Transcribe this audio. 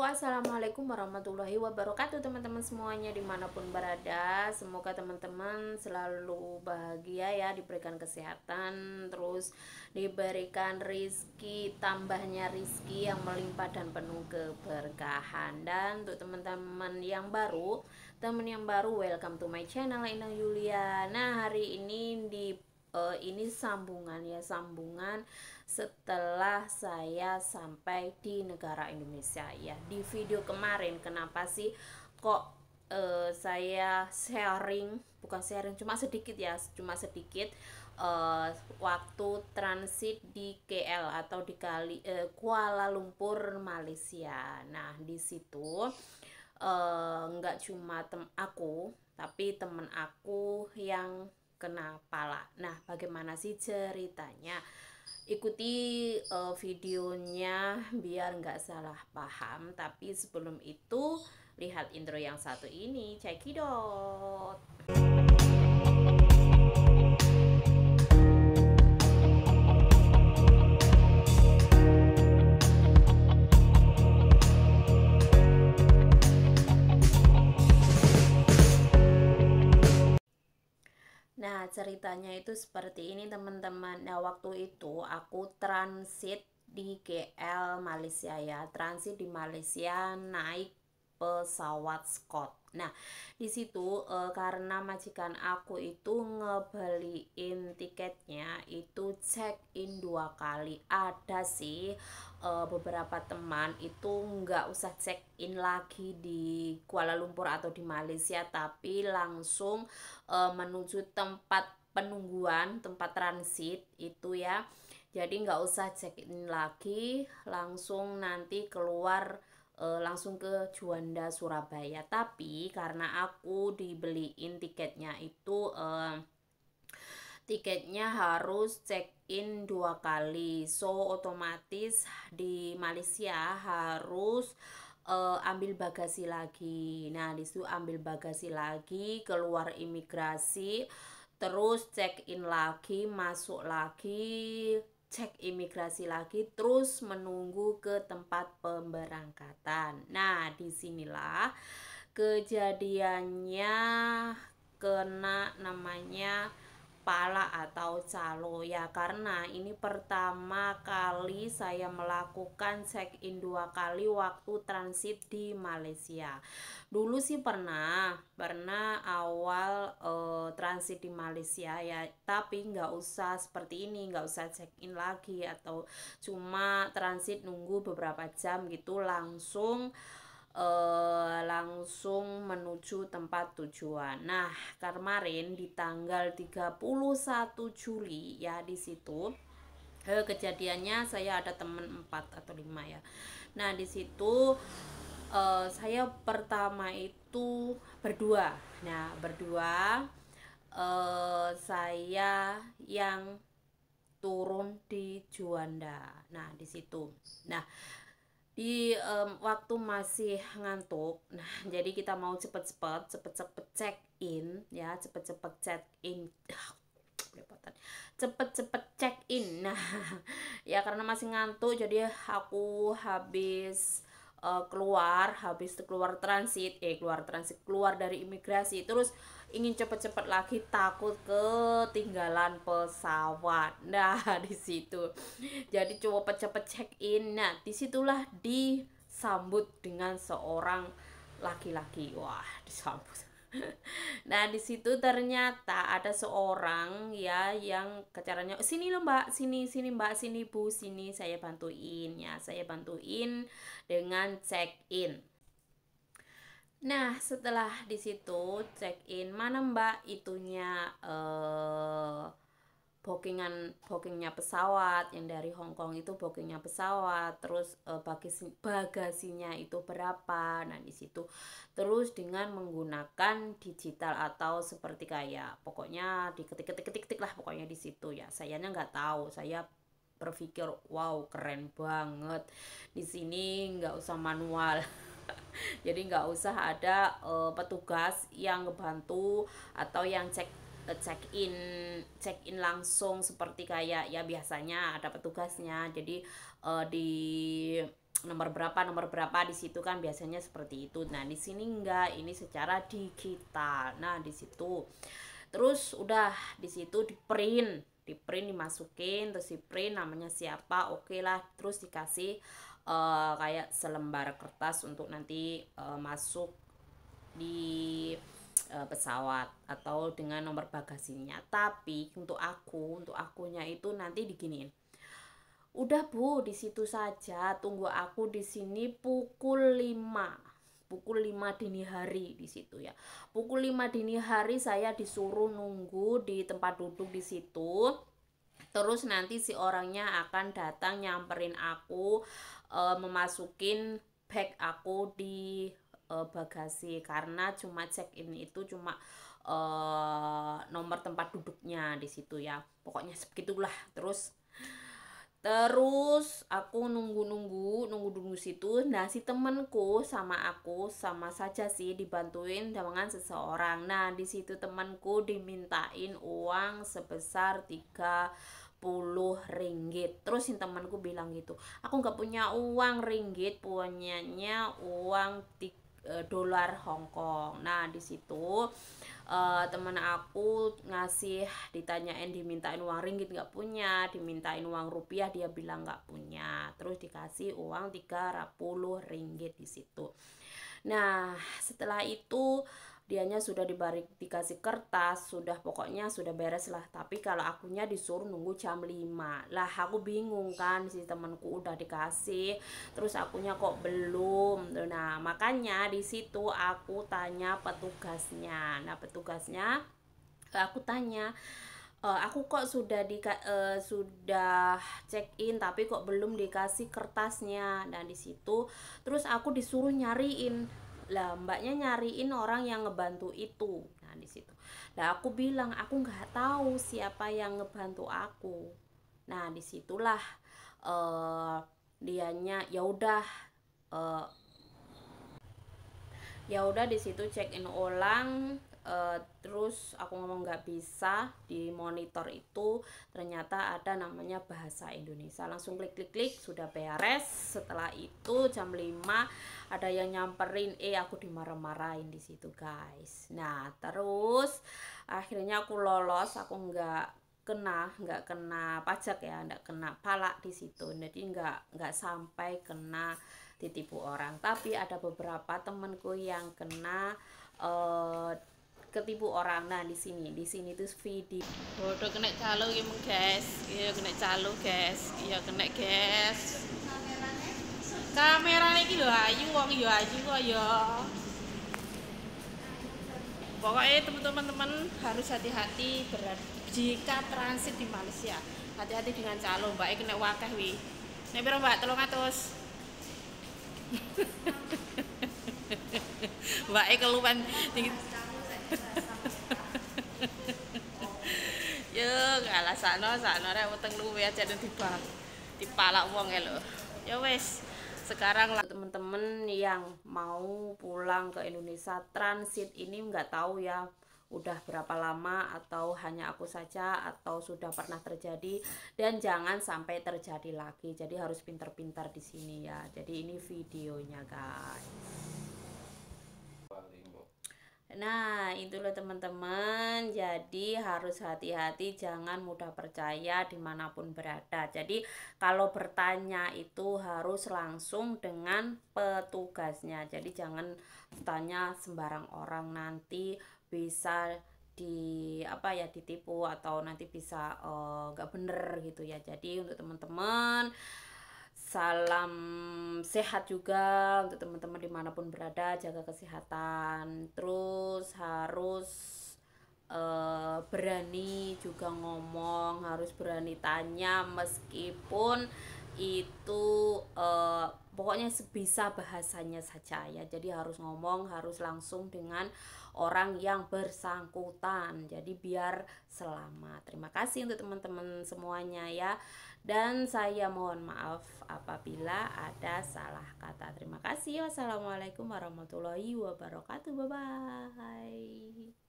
Assalamualaikum warahmatullahi wabarakatuh teman-teman semuanya dimanapun berada. Semoga teman-teman selalu bahagia ya, diberikan kesehatan, terus diberikan rizki, tambahnya rizki yang melimpah dan penuh keberkahan. Dan untuk teman-teman yang baru, welcome to my channel Inang Yulia. Nah, hari ini ini sambungan setelah saya sampai di negara Indonesia ya. Di video kemarin kenapa sih kok saya bukan sharing, cuma sedikit ya, waktu transit di KL atau di Kuala Lumpur Malaysia. Nah, di situ nggak cuma aku, tapi temen aku yang kena pala. Nah, bagaimana sih ceritanya? Ikuti videonya biar nggak salah paham. Tapi sebelum itu, lihat intro yang satu ini. Cekidot. Nah, ceritanya itu seperti ini teman-teman. Nah, waktu itu aku transit di KL Malaysia ya. Transit di Malaysia naik pesawat Scott. Nah, di situ karena majikan aku itu ngebeliin tiketnya itu check in 2 kali. Ada sih beberapa teman itu nggak usah check in lagi di Kuala Lumpur atau di Malaysia, tapi langsung menuju tempat penungguan, tempat transit itu ya. Jadi nggak usah check in lagi, langsung nanti keluar langsung ke Juanda Surabaya. Tapi karena aku dibeliin tiketnya harus check in 2 kali, so otomatis di Malaysia harus ambil bagasi lagi. Nah, disitu ambil bagasi lagi, keluar imigrasi, terus check in lagi, masuk lagi, cek imigrasi lagi, terus menunggu ke tempat pemberangkatan. Nah, disinilah kejadiannya kena namanya pala atau calo ya, karena ini pertama kali saya melakukan check in 2 kali waktu transit di Malaysia. Dulu sih pernah awal transit di Malaysia ya, tapi nggak usah seperti ini, nggak usah check in lagi atau cuma transit nunggu beberapa jam gitu, langsung menuju tempat tujuan. Nah, kemarin di tanggal 31 Juli ya, di situ kejadiannya saya ada temen 4 atau 5 ya. Nah, di situ saya pertama itu berdua. Nah, berdua saya yang turun di Juanda. Nah, di situ. Nah, di waktu masih ngantuk, nah jadi kita mau cepet-cepet check in ya, cepet-cepet check in. Nah, ya karena masih ngantuk, jadi aku keluar dari imigrasi, terus ingin cepet-cepet lagi, takut ketinggalan pesawat. Nah, di situ jadi coba cepet check in. Nah, disitulah disambut dengan seorang laki-laki. Wah, disambut. Nah, di situ ternyata ada seorang ya yang caranya, sini loh mbak, sini mbak, sini bu, sini saya bantuin ya, saya bantuin dengan check in. Nah, setelah di situ check in, mana mbak itunya bookingnya pesawat yang dari Hong Kong, itu bookingnya pesawat, terus bagasinya itu berapa. Nah, di situ terus dengan menggunakan digital atau seperti kayak pokoknya diketik lah pokoknya di situ ya. Sayanya nggak tahu, saya berpikir wow keren banget, di sini nggak usah manual. Jadi nggak usah ada petugas yang ngebantu atau yang check in langsung seperti kayak ya biasanya ada petugasnya. Jadi di nomor berapa di situ kan biasanya seperti itu. Nah, di sini enggak, ini secara digital. Nah, di situ. Terus udah di situ di print dimasukin, terus di print namanya siapa, oke lah, terus dikasih kayak selembar kertas untuk nanti masuk di pesawat atau dengan nomor bagasinya. Tapi untuk akunya itu nanti diginiin. Udah Bu, di situ saja, tunggu aku di sini pukul 5. Pukul 5 dini hari di situ ya. Pukul 5 dini hari saya disuruh nunggu di tempat duduk di situ. Terus nanti si orangnya akan datang nyamperin aku, memasukin bag aku di bagasi, karena cuma check in itu cuma nomor tempat duduknya di situ ya. Pokoknya begitulah. Terus aku nunggu situ. Nah, si temenku sama aku sama saja sih, dibantuin dengan seseorang. Nah, di situ temanku dimintain uang sebesar 30 ringgit. Terus si temanku bilang gitu, aku nggak punya uang ringgit, punyanya uang dolar Hong Kong. Nah, di situ teman aku ngasih, ditanyain dimintain uang ringgit nggak punya, dimintain uang rupiah dia bilang nggak punya, terus dikasih uang 30 ringgit di situ. Nah, setelah itu dianya sudah dikasih kertas, sudah pokoknya sudah beres lah. Tapi kalau akunya disuruh nunggu jam 5. Lah aku bingung kan, si temanku udah dikasih, terus akunya kok belum. Nah, makanya di situ aku tanya petugasnya. Nah, petugasnya aku tanya, aku kok sudah check in tapi kok belum dikasih kertasnya. Dan di situ terus aku disuruh nyariin, lah mbaknya nyariin orang yang ngebantu itu. Nah, di situ lah aku bilang aku nggak tahu siapa yang ngebantu aku. Nah, disitulah eh dianya eh, ya udah di situ check in ulang. Terus aku ngomong nggak bisa, di monitor itu ternyata ada namanya bahasa Indonesia, langsung klik klik klik sudah beres. Setelah itu jam 5 ada yang nyamperin, aku dimarah-marahin di situ guys. Nah, terus akhirnya aku lolos, aku nggak kena pajak ya, nggak kena palak di situ, jadi nggak sampai kena ditipu orang. Tapi ada beberapa temenku yang kena uh, ketipu orang. Nah, di sini tuh video bodoh kena calo gitu guys. Iya kena calo guys, iya kena guys. Kamera ini lho ayu, wong yo ayu kok yo. Pokoknya teman-teman harus hati-hati jika transit di Malaysia. Hati-hati dengan calo, mbak kena wakeh wi. Nek piro mbak, 300. Mbak keluhan tinggi. Yo, kalah sakno rek weteng luwe aja dipalak wong ya lho. Ya wes. Sekarang lah teman-teman yang mau pulang ke Indonesia transit ini, nggak tahu ya udah berapa lama atau hanya aku saja atau sudah pernah terjadi, dan jangan sampai terjadi lagi. Jadi harus pintar-pintar di sini ya. Jadi ini videonya guys. Nah, itu loh teman-teman. Jadi harus hati-hati, jangan mudah percaya dimanapun berada. Jadi kalau bertanya itu harus langsung dengan petugasnya. Jadi jangan tanya sembarang orang, nanti bisa ditipu atau nanti bisa nggak bener gitu ya. Jadi untuk teman-teman, salam sehat juga untuk teman-teman dimanapun berada, jaga kesehatan. Terus harus berani juga ngomong, harus berani tanya meskipun itu pokoknya sebisa bahasanya saja ya. Jadi harus ngomong, harus langsung dengan orang yang bersangkutan, jadi biar selamat. Terima kasih untuk teman-teman semuanya ya, dan saya mohon maaf apabila ada salah kata. Terima kasih. Wassalamualaikum warahmatullahi wabarakatuh. Bye bye.